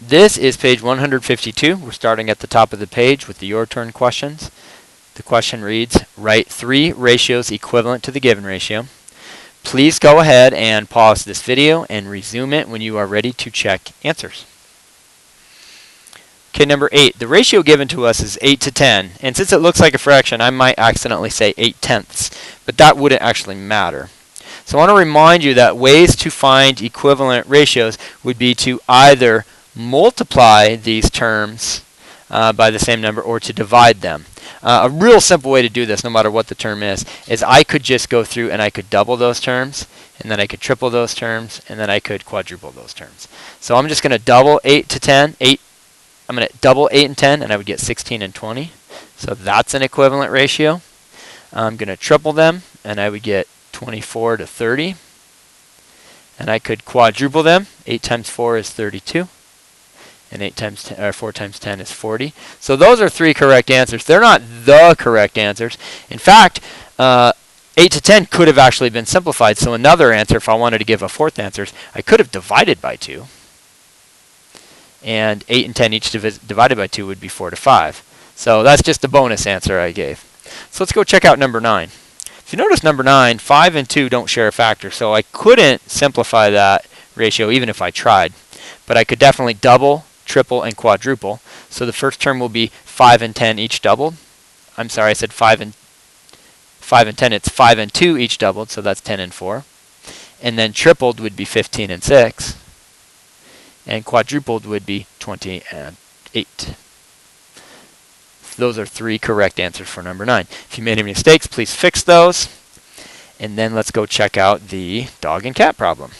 This is page 152. We're starting at the top of the page with the Your Turn questions. The question reads, write 3 ratios equivalent to the given ratio. Please go ahead and pause this video and resume it when you are ready to check answers. Okay, number 8. The ratio given to us is 8 to 10. And since it looks like a fraction, I might accidentally say 8/10, but that wouldn't actually matter. So I want to remind you that ways to find equivalent ratios would be to either multiply these terms by the same number or to divide them. A real simple way to do this, no matter what the term is I could just go through and I could double those terms, and then I could triple those terms, and then I could quadruple those terms. So I'm just going to double 8 to 10. I'm going to double 8 and 10, and I would get 16 and 20. So that's an equivalent ratio. I'm going to triple them, and I would get 24 to 30. And I could quadruple them. 8 times 4 is 32. And 4 times 10 is 40. So those are 3 correct answers. They're not the correct answers. In fact, 8 to 10 could have actually been simplified. So another answer, if I wanted to give a fourth answer, I could have divided by 2. And 8 and 10 each divided by 2 would be 4 to 5. So that's just a bonus answer I gave. So let's go check out number 9. If you notice number 9, 5 and 2 don't share a factor. So I couldn't simplify that ratio even if I tried. But I could definitely double, triple, and quadruple. So the first term will be 5 and 10 each doubled. I'm sorry, I said 5 and 10. It's 5 and 2 each doubled, so that's 10 and 4. And then tripled would be 15 and 6. And quadrupled would be 20 and 8. Those are 3 correct answers for number 9. If you made any mistakes, please fix those. And then let's go check out the dog and cat problem.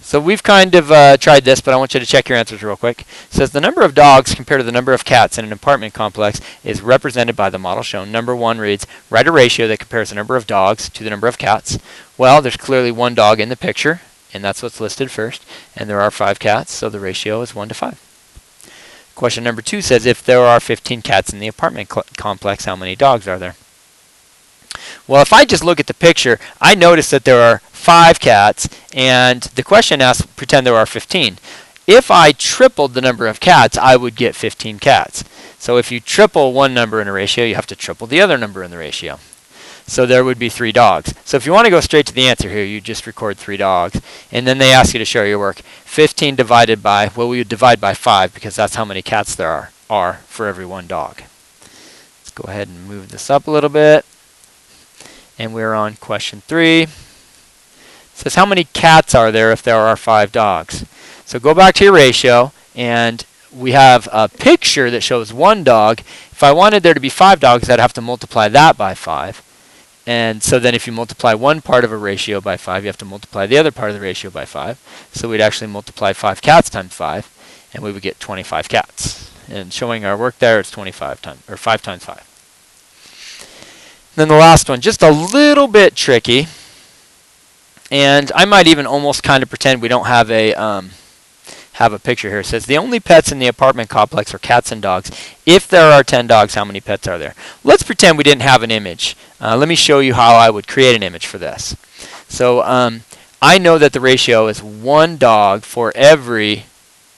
So we've kind of tried this, but I want you to check your answers real quick. It says the number of dogs compared to the number of cats in an apartment complex is represented by the model shown. Number 1 reads, write a ratio that compares the number of dogs to the number of cats. Well, there's clearly 1 dog in the picture, and that's what's listed first. And there are 5 cats, so the ratio is 1 to 5. Question number 2 says, if there are 15 cats in the apartment complex, how many dogs are there? Well, if I just look at the picture, I notice that there are 5 cats, and the question asks, pretend there are 15. If I tripled the number of cats, I would get 15 cats. So if you triple one number in a ratio, you have to triple the other number in the ratio. So there would be 3 dogs. So if you want to go straight to the answer here, you just record 3 dogs, and then they ask you to show your work. 15 divided by, well, we would divide by 5 because that's how many cats there are for every 1 dog. Let's go ahead and move this up a little bit. And we're on question 3. It says, how many cats are there if there are 5 dogs? So go back to your ratio, and we have a picture that shows 1 dog. If I wanted there to be 5 dogs, I'd have to multiply that by 5. And so then if you multiply one part of a ratio by 5, you have to multiply the other part of the ratio by 5. So we'd actually multiply 5 cats times 5, and we would get 25 cats. And showing our work there, it's 5 times 5. Then the last one, just a little bit tricky, and I might even almost kind of pretend we don't have a picture here. It says the only pets in the apartment complex are cats and dogs. If there are 10 dogs, how many pets are there? Let's pretend we didn't have an image. Let me show you how I would create an image for this. So I know that the ratio is 1 dog for every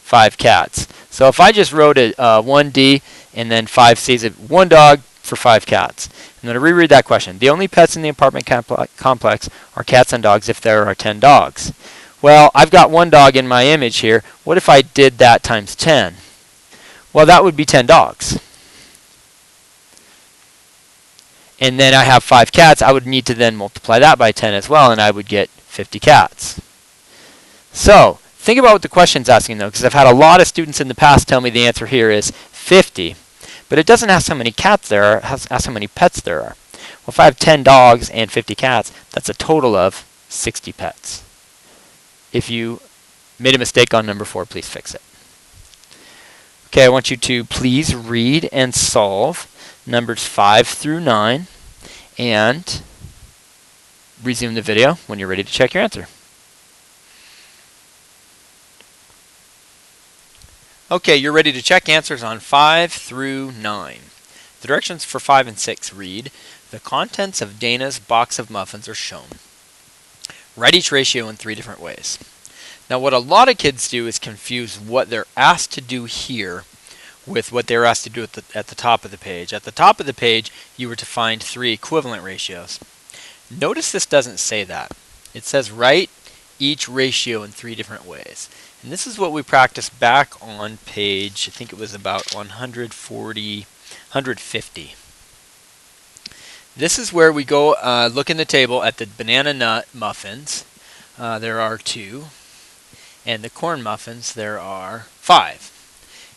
5 cats. So if I just wrote it 1D and then 5 C's, 1 dog for 5 cats. I'm going to reread that question. The only pets in the apartment complex are cats and dogs if there are 10 dogs. Well, I've got 1 dog in my image here. What if I did that times 10? Well, that would be 10 dogs. And then I have 5 cats. I would need to then multiply that by 10 as well, and I would get 50 cats. So think about what the question's asking, though, because I've had a lot of students in the past tell me the answer here is 50. But it doesn't ask how many cats there are, it asks how many pets there are. Well, if I have 10 dogs and 50 cats, that's a total of 60 pets. If you made a mistake on number 4, please fix it. Okay, I want you to please read and solve numbers 5 through 9 and resume the video when you're ready to check your answer. Okay, you're ready to check answers on 5 through 9. The directions for 5 and 6 read, the contents of Dana's box of muffins are shown. Write each ratio in 3 different ways. Now what a lot of kids do is confuse what they're asked to do here with what they were asked to do at the top of the page. At the top of the page, you were to find 3 equivalent ratios. Notice this doesn't say that. It says write each ratio in 3 different ways. And this is what we practiced back on page, I think it was about 150. This is where we go look in the table at the banana nut muffins. There are 2. And the corn muffins, there are 5.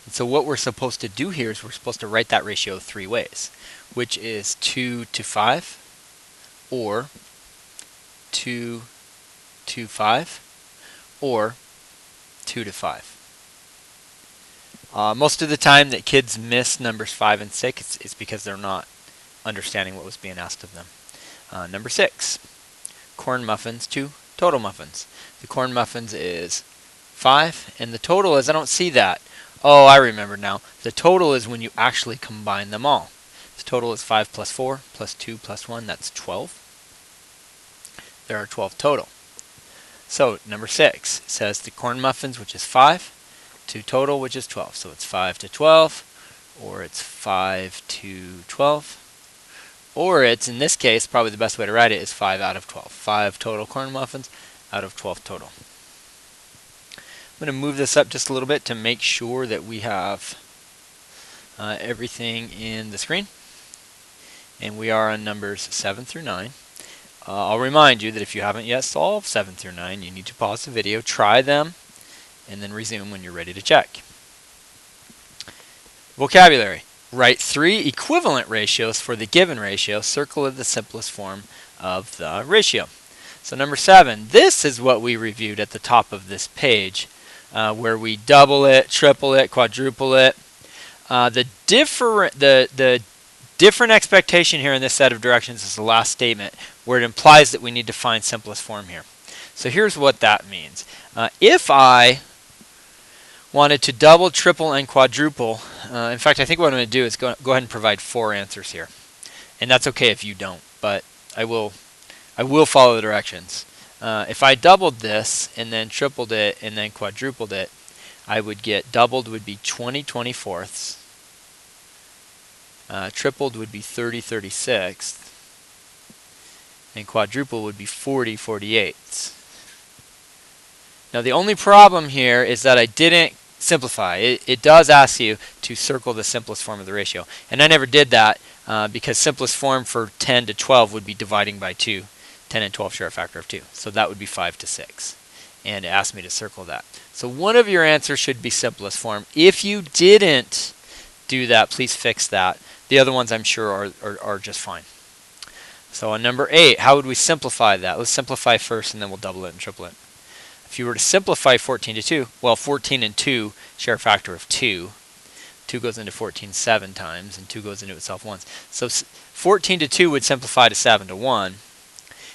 And so what we're supposed to do here is we're supposed to write that ratio 3 ways, which is 2 to 5, or 2 to 5, or 2 to 5. Most of the time that kids miss numbers 5 and 6 is because they're not understanding what was being asked of them. Number 6, corn muffins to total muffins. The corn muffins is 5, and the total is, I don't see that. Oh, I remember now. The total is when you actually combine them all. The total is 5 plus 4 plus 2 plus 1, that's 12. There are 12 total. So number 6 says the corn muffins, which is 5, to total, which is 12. So it's 5 to 12, or it's 5 to 12, or it's, in this case, probably the best way to write it is 5 out of 12. 5 total corn muffins out of 12 total. I'm going to move this up just a little bit to make sure that we have everything in the screen. And we are on numbers 7 through 9. I'll remind you that if you haven't yet solved 7 through 9, you need to pause the video, try them, and then resume when you're ready to check. Vocabulary. Write 3 equivalent ratios for the given ratio. Circle the simplest form of the ratio. So number 7, this is what we reviewed at the top of this page, where we double it, triple it, quadruple it. The different expectation here in this set of directions is the last statement, where it implies that we need to find simplest form here. So here's what that means. If I wanted to double, triple, and quadruple, in fact, I think what I'm going to do is go ahead and provide 4 answers here. And that's okay if you don't, but I will follow the directions. If I doubled this and then tripled it and then quadrupled it, I would get doubled would be 20 24ths, tripled would be 30 36ths, and quadruple would be 40 48ths. Now the only problem here is that I didn't simplify. It does ask you to circle the simplest form of the ratio, and I never did that because simplest form for 10 to 12 would be dividing by 2. 10 and 12 share a factor of 2. So that would be 5 to 6. And it asked me to circle that. So one of your answers should be simplest form. If you didn't do that, please fix that. The other ones I'm sure are just fine. So on number 8, how would we simplify that? Let's simplify first and then we'll double it and triple it. If you were to simplify 14 to 2, well, 14 and 2 share a factor of 2. 2 goes into 14 7 times, and 2 goes into itself once. So 14 to 2 would simplify to 7 to 1.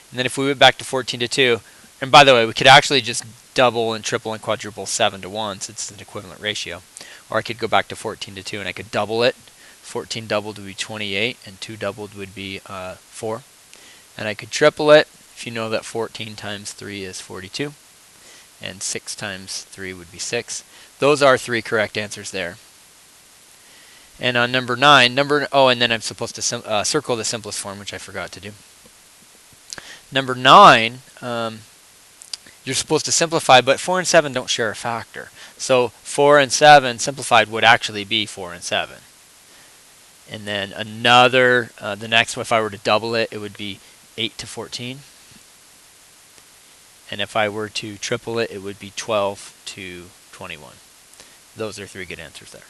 And then if we went back to 14 to 2, and by the way, we could actually just double and triple and quadruple 7 to 1 since it's an equivalent ratio. Or I could go back to 14 to 2 and I could double it. 14 doubled would be 28, and 2 doubled would be 4. And I could triple it, if you know that 14 times 3 is 42. And 6 times 3 would be 6. Those are 3 correct answers there. And on number 9, and then I'm supposed to circle the simplest form, which I forgot to do. Number 9, you're supposed to simplify, but 4 and 7 don't share a factor. So 4 and 7 simplified would actually be 4 and 7. And then another, the next one, if I were to double it, it would be 8 to 14. And if I were to triple it, it would be 12 to 21. Those are 3 good answers there.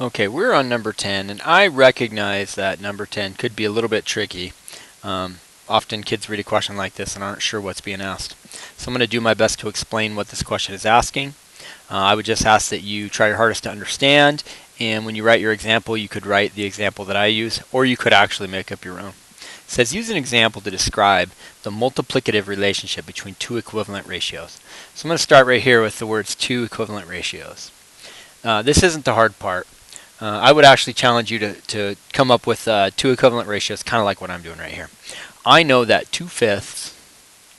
Okay, we're on number 10, and I recognize that number 10 could be a little bit tricky. Often kids read a question like this and aren't sure what's being asked. So I'm going to do my best to explain what this question is asking. I would just ask that you try your hardest to understand, and when you write your example, you could write the example that I use, or you could actually make up your own. It says, use an example to describe the multiplicative relationship between 2 equivalent ratios. So I'm going to start right here with the words 2 equivalent ratios. This isn't the hard part. I would actually challenge you to come up with two equivalent ratios, kind of like what I'm doing right here. I know that 2/5,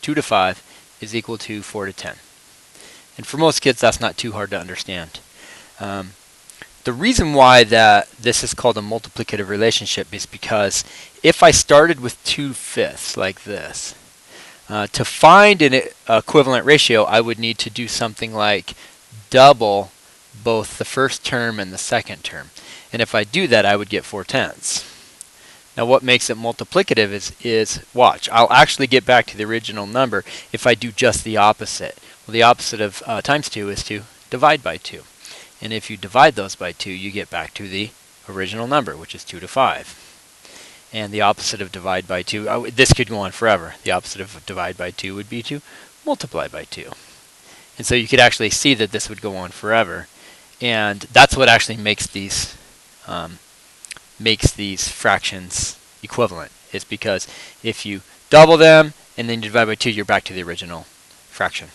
2 to 5, is equal to 4 to 10. And for most kids, that's not too hard to understand. The reason why this is called a multiplicative relationship is because if I started with 2/5 like this, to find an equivalent ratio, I would need to do something like double both the first term and the second term. And if I do that, I would get 4/10. Now what makes it multiplicative is watch, I'll actually get back to the original number if I do just the opposite. Well, the opposite of times 2 is to divide by 2. And if you divide those by 2, you get back to the original number, which is 2 to 5. And the opposite of divide by 2, this could go on forever. The opposite of divide by 2 would be to multiply by 2. And so you could actually see that this would go on forever. And that's what actually makes these fractions equivalent. Is because if you double them and then you divide by 2, you're back to the original fraction.